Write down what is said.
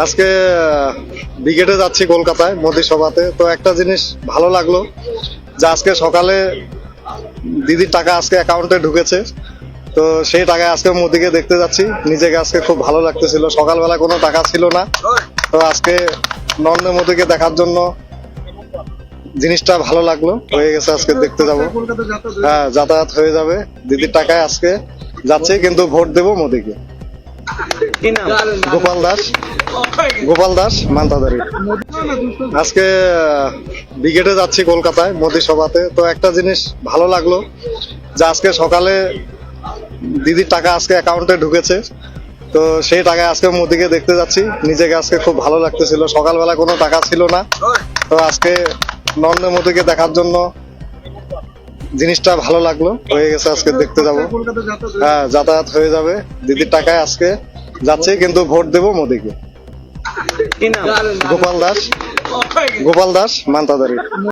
আজকে ব্রিগেডে যাচ্ছি কলকাতায় মোদি সভাতে। তো একটা জিনিস ভালো লাগলো যে আজকে সকালে দিদির টাকা আজকে অ্যাকাউন্টে ঢুকেছে। তো সেই টাকায় আজকে মোদিকে দেখতে যাচ্ছি। নিজেকে আজকে খুব ভালো লাগতেছিল, সকালবেলা কোনো টাকা ছিল না। তো আজকে নরেন্দ্র মোদিকে দেখার জন্য জিনিসটা ভালো লাগলো, হয়ে গেছে। আজকে দেখতে যাব, হ্যাঁ যাতায়াত হয়ে যাবে। দিদির টাকায় আজকে যাচ্ছে, কিন্তু ভোট দেবো মোদিকে। গোপাল দাস, গোপাল দাস মান্তাদারি। আজকে ব্রিগেডে যাচ্ছি কলকাতায় মোদি সভাতে। তো একটা জিনিস ভালো লাগলো যে আজকে সকালে দিদির টাকা আজকে অ্যাকাউন্টে ঢুকেছে। তো সেই টাকায় আজকে মোদিকে দেখতে যাচ্ছি। নিজেকে আজকে খুব ভালো লাগতেছিল, সকালবেলা কোনো টাকা ছিল না। তো আজকে নরেন্দ্র মোদিকে দেখার জন্য জিনিসটা ভালো লাগলো, হয়ে গেছে। আজকে দেখতে যাব, হ্যাঁ যাতায়াত হয়ে যাবে। দিদির টাকায় আজকে যাচ্ছে, কিন্তু ভোট দেবো মোদিকে। গোপাল দাস, গোপাল দাস মান্তাদারি।